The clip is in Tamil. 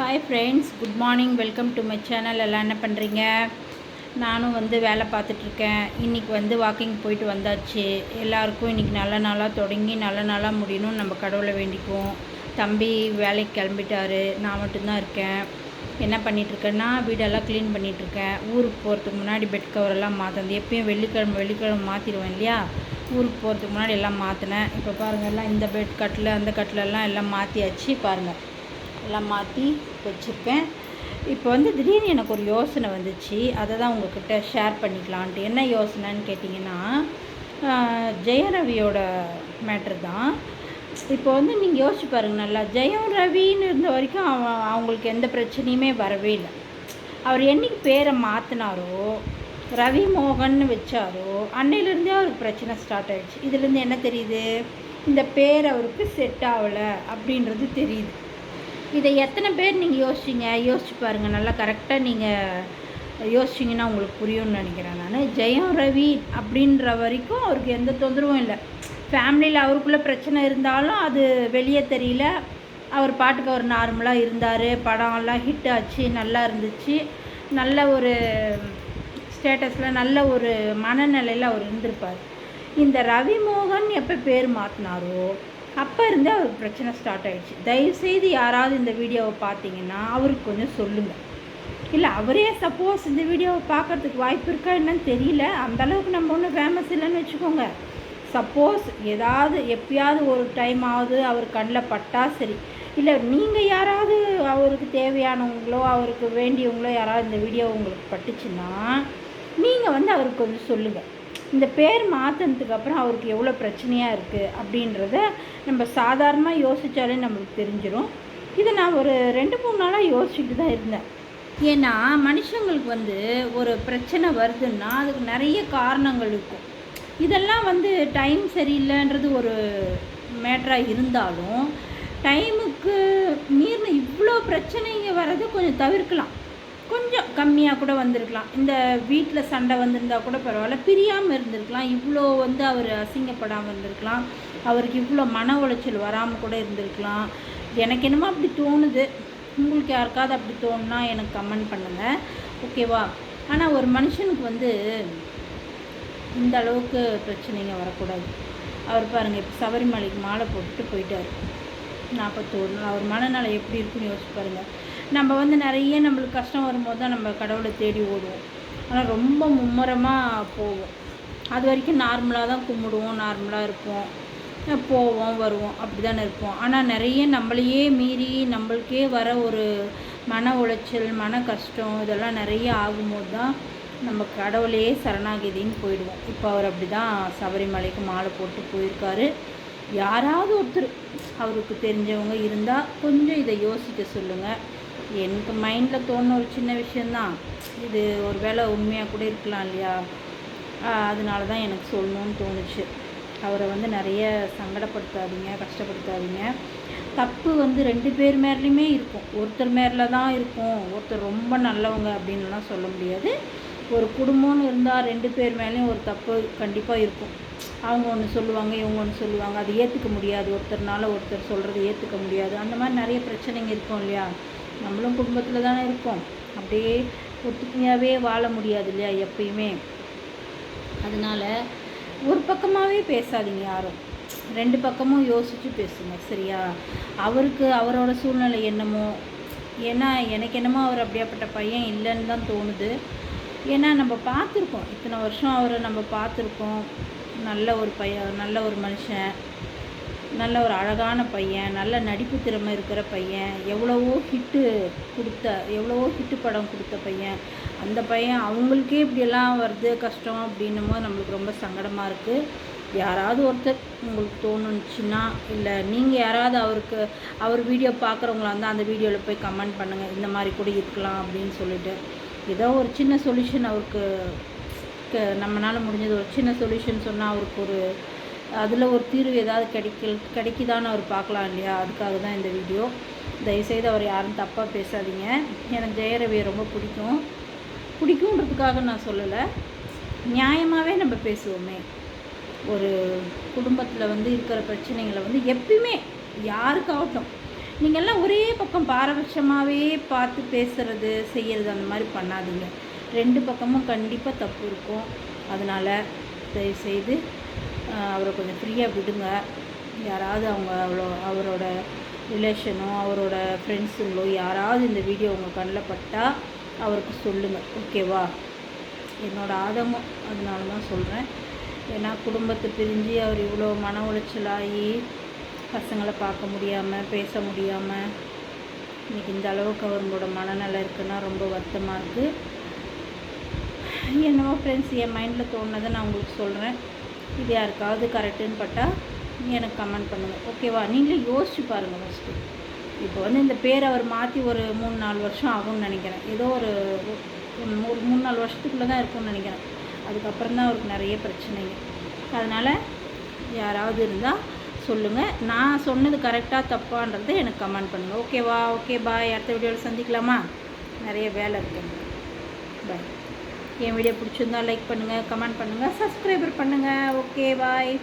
Hi friends, good morning. Welcome to my channel. எல்லாம் என்ன பண்ணுறீங்க? நானும் வேலை பார்த்துட்ருக்கேன். இன்றைக்கி வாக்கிங் போயிட்டு வந்தாச்சு. எல்லாருக்கும் இன்றைக்கி நல்ல நாளாக தொடங்கி நல்ல நாளாக முடியணும்னு நம்ம கடவுளை வேண்டிக்குவோம். தம்பி வேலைக்கு கிளம்பிட்டாரு, நான் மட்டும்தான் இருக்கேன். என்ன பண்ணிகிட்ருக்கேன்னா, வீடெல்லாம் க்ளீன் பண்ணிகிட்ருக்கேன். ஊருக்கு போகிறதுக்கு முன்னாடி பெட் கவரெல்லாம் மாற்றினது. எப்பயும் வெள்ளிக்கிழமை மாற்றிடுவேன் இல்லையா? ஊருக்கு போகிறதுக்கு முன்னாடி எல்லாம் மாற்றினேன். இப்போ பாருங்கள், எல்லாம் இந்த பெட் கட்டில் அந்த கட்டிலெல்லாம் எல்லாம் மாற்றியாச்சு. பாருங்கள், எல்லாம் மாற்றி வச்சுருக்கேன். இப்போ திடீர்னு எனக்கு ஒரு யோசனை வந்துச்சு. அதை தான் உங்கள்கிட்ட ஷேர் பண்ணிக்கலான்ட்டு. என்ன யோசனைன்னு கேட்டிங்கன்னா, ஜெயரவியோட மேட்ரு தான். இப்போ நீங்கள் யோசிச்சு பாருங்கள் நல்லா. ஜெயம் ரவின்னு இருந்த வரைக்கும் அவங்களுக்கு எந்த பிரச்சனையுமே வரவே இல்லை. அவர் என்றைக்கு பேரை மாற்றினாரோ, ரவி மோகன்னு வச்சாரோ, அன்னையிலேருந்தே அவருக்கு பிரச்சனை ஸ்டார்ட் ஆகிடுச்சு. இதுலேருந்து என்ன தெரியுது? இந்த பேர் அவருக்கு செட் ஆகலை அப்படின்றது தெரியுது. இதை எத்தனை பேர் நீங்கள் யோசிச்சு பாருங்கள் நல்லா. கரெக்டாக நீங்கள் யோசிச்சிங்கன்னா உங்களுக்கு புரியும்னு நினைக்கிறேன் நான். ஜெயம் ரவி அப்படின்ற வரைக்கும் அவருக்கு எந்த தொந்தரவும் இல்லை. ஃபேமிலியில் அவருக்குள்ளே பிரச்சனை இருந்தாலும் அது வெளியே தெரியல. அவர் பாட்டுக்கு அவர் நார்மலாக இருந்தார். படம்லாம் ஹிட் ஆச்சு, நல்லா இருந்துச்சு. நல்ல ஒரு ஸ்டேட்டஸில் நல்ல ஒரு மனநிலையில் அவர் இருந்திருப்பார். இந்த ரவி மோகன் எப்போ பேர் மாற்றினாரோ அப்போ இருந்தே அவருக்கு பிரச்சனை ஸ்டார்ட் ஆகிடுச்சு. தயவுசெய்து யாராவது இந்த வீடியோவை பார்த்தீங்கன்னா அவருக்கு கொஞ்சம் சொல்லுங்கள். இல்லை, அவரே சப்போஸ் இந்த வீடியோவை பார்க்குறதுக்கு வாய்ப்பு இருக்கா என்னன்னு தெரியல. அந்தளவுக்கு நம்ம ஒன்றும் ஃபேமஸ் இல்லைன்னு வச்சுக்கோங்க. சப்போஸ் ஏதாவது எப்பயாவது ஒரு டைம் ஆகுது அவர் கண்ணில் பட்டா சரி. இல்லை, நீங்கள் யாராவது அவருக்கு தேவையானவங்களோ அவருக்கு வேண்டியவங்களோ யாராவது இந்த வீடியோ உங்களுக்கு பட்டுச்சுன்னா நீங்கள் அவருக்கு கொஞ்சம் சொல்லுங்கள். இந்த பேர் மாற்றினதுக்கு அப்புறம் அவருக்கு எவ்வளோ பிரச்சனையாக இருக்குது அப்படின்றத நம்ம சாதாரணமாக யோசித்தாலே நம்மளுக்கு தெரிஞ்சிடும். இதை நான் ஒரு 2-3 நாளாக யோசிச்சுட்டு தான் இருந்தேன். ஏன்னா மனுஷங்களுக்கு ஒரு பிரச்சனை வருதுன்னா அதுக்கு நிறைய காரணங்கள் இருக்கும். இதெல்லாம் டைம் சரியில்லைன்றது ஒரு மேட்டராக இருந்தாலும், டைமுக்கு மீறின இவ்வளோ பிரச்சனைங்க வர்றது கொஞ்சம் தவிர்க்கலாம். கொஞ்சம் கம்மியாக கூட வந்திருக்கலாம். இந்த வீட்டில் சண்டை வந்திருந்தால் கூட பரவாயில்ல, பிரியாமல் இருந்திருக்கலாம். இவ்வளோ அவர் அசிங்கப்படாமல் இருந்திருக்கலாம். அவருக்கு இவ்வளோ மன உளைச்சல் வராமல் கூட இருந்திருக்கலாம். எனக்கு என்னமோ அப்படி தோணுது. உங்களுக்கு யாருக்காவது அப்படி தோணுன்னா எனக்கு கமெண்ட் பண்ணுங்கள், ஓகேவா? ஆனால் ஒரு மனுஷனுக்கு இந்த அளவுக்கு பிரச்சனைங்க வரக்கூடாது. அவர் பாருங்கள், இப்போ சபரிமலைக்கு மாலை போட்டுட்டு போயிட்டார். 41 நாள். அவர் மனநிலை எப்படி இருக்குன்னு யோசிச்சு பாருங்கள். நம்ம நிறைய நம்மளுக்கு கஷ்டம் வரும்போது தான் நம்ம கடவுளை தேடி ஓடுவோம். ஆனால் ரொம்ப மும்முரமாக போவோம். அது வரைக்கும் நார்மலாக தான் கும்பிடுவோம், நார்மலாக இருப்போம், போவோம் வருவோம், அப்படி தானே இருப்போம். ஆனால் நிறைய நம்மளையே மீறி நம்மளுக்கே வர ஒரு மன உளைச்சல், மன கஷ்டம் இதெல்லாம் நிறைய ஆகும்போது தான் நம்ம கடவுளையே சரணாகிதின்னு போயிடுவோம். இப்போ அவர் அப்படி தான் சபரிமலைக்கு மாலை போட்டு போயிருக்காரு. யாராவது ஒருத்தர் அவருக்கு தெரிஞ்சவங்க இருந்தால் கொஞ்சம் இதை யோசிக்க சொல்லுங்கள். எனக்கு மைண்டில் தோணுன ஒரு சின்ன விஷயந்தான் இது. ஒரு வேளை உண்மையாக கூட இருக்கலாம் இல்லையா? அதனால தான் எனக்கு சொல்லணும்னு தோணுச்சு. அவரை நிறைய சங்கடப்படுத்தாதீங்க, கஷ்டப்படுத்தாதீங்க. தப்பு 2 பேர் மேலேயுமே இருக்கும். ஒருத்தர் மேலே தான் இருக்கும். ஒருத்தர் ரொம்ப நல்லவங்க அப்படின்லாம் சொல்ல முடியாது. ஒரு குடும்பம்னு இருந்தால் 2 பேர் மேலேயும் ஒரு தப்பு கண்டிப்பாக இருக்கும். அவங்க ஒன்று சொல்லுவாங்க, இவங்க ஒன்று சொல்லுவாங்க. அது ஏற்றுக்க முடியாது. ஒருத்தர்னால ஒருத்தர் சொல்கிறது ஏற்றுக்க முடியாது. அந்த மாதிரி நிறைய பிரச்சனைங்க இருக்கும் இல்லையா? நம்மளும் குடும்பத்தில் தானே இருக்கோம். அப்படியே ஒத்துமையாகவே வாழ முடியாது இல்லையா எப்பயுமே? அதனால் ஒரு பக்கமாகவே பேசாதீங்க யாரும். 2 பக்கமும் யோசித்து பேசுங்க, சரியா? அவருக்கு அவரோட சூழ்நிலை என்னமோ. ஏன்னா எனக்கு என்னமோ அவர் அப்படியாப்பட்ட பையன் இல்லைன்னு தான் தோணுது. ஏன்னா நம்ம பார்த்துருக்கோம், இத்தனை வருஷம் அவரை நம்ம பார்த்துருக்கோம். நல்ல ஒரு பையன், நல்ல ஒரு மனுஷன், நல்ல ஒரு அழகான பையன், நல்ல நடிப்பு திறமை இருக்கிற பையன், எவ்வளவோ ஹிட்டு படம் கொடுத்த பையன். அந்த பையன் அவங்களுக்கே இப்படியெல்லாம் வருது கஷ்டம் அப்படின்னும் போது நம்மளுக்கு ரொம்ப சங்கடமாக இருக்குது. யாராவது ஒருத்தர் உங்களுக்கு தோணுச்சுன்னா, இல்லை நீங்கள் யாராவது அவர் வீடியோ பார்க்குறவங்களா இருந்தால் அந்த வீடியோவில் போய் கமெண்ட் பண்ணுங்கள், இந்த மாதிரி கூட இருக்கலாம் அப்படின்னு சொல்லிட்டு. ஏதோ ஒரு சின்ன சொல்யூஷன் அவருக்கு நம்மளால் முடிஞ்சது ஒரு சின்ன சொல்யூஷன் சொன்னால் அவருக்கு அதில் ஒரு தீர்வு ஏதாவது கிடைக்குதான்னு அவர் பார்க்கலாம் இல்லையா? அதுக்காக தான் இந்த வீடியோ. தயவுசெய்து அவர் யாரும் தப்பாக பேசாதீங்க. எனக்கு ஜெயரவியை ரொம்ப பிடிக்குன்றதுக்காக நான் சொல்லலை. நியாயமாகவே நம்ம பேசுவோமே. ஒரு குடும்பத்தில் இருக்கிற பிரச்சனைகளை எப்பயுமே யாருக்காகட்டும் நீங்கள்லாம் ஒரே பக்கம் பாரபட்சமாகவே பார்த்து பேசுகிறது செய்கிறது அந்த மாதிரி பண்ணாதீங்க. 2 பக்கமும் கண்டிப்பாக தப்பு இருக்கும். அதனால் தயவுசெய்து அவரை கொஞ்சம் ஃப்ரீயாக விடுங்க. யாராவது அவரோட ரிலேஷனோ அவரோட ஃப்ரெண்ட்ஸுங்களோ யாராவது இந்த வீடியோ உங்கள் கண்ணில் பட்டால் அவருக்கு சொல்லுங்கள். ஓகேவா? என்னோடய ஆதங்கம் அதனால தான் சொல்கிறேன். ஏன்னா குடும்பத்தை பிரிஞ்சு அவர் இவ்வளோ மன உளைச்சலாகி பசங்களை பார்க்க முடியாமல் பேச முடியாமல் இன்றைக்கி இந்த அளவுக்கு அவங்களோட மனநிலை இருக்குன்னா ரொம்ப வருத்தமாக இருக்குது. என்னவோ ஃப்ரெண்ட்ஸ், என் மைண்டில் தோணுனதை நான் உங்களுக்கு சொல்கிறேன். இது யாருக்காவது கரெக்டுன்னு பட்டால் எனக்கு கமெண்ட் பண்ணுங்கள். ஓகேவா? நீங்களே யோசிச்சு பாருங்கள் ஃபஸ்ட்டு. இப்போ இந்த பேர் அவர் மாற்றி ஒரு 3-4 வருஷம் ஆகும்னு நினைக்கிறேன். ஏதோ ஒரு 3-4 வருஷத்துக்குள்ளே தான் இருக்கும்னு நினைக்கிறேன். அதுக்கப்புறம் தான் அவருக்கு நிறைய பிரச்சனைங்க. அதனால் யாராவது இருந்தால் சொல்லுங்கள். நான் சொன்னது கரெக்டாக தப்பான்றதை எனக்கு கமெண்ட் பண்ணுங்கள். ஓகேவா? ஓகே, பாய். அடுத்த வீடியோவில் சந்திக்கலாமா? நிறைய வேலை இருக்குது. பாய். என் வீடியோ பிடிச்சிருந்தால் லைக் பண்ணுங்கள், கமெண்ட் பண்ணுங்கள், சப்ஸ்கிரைபர் பண்ணுங்கள். ஓகே, பாய்.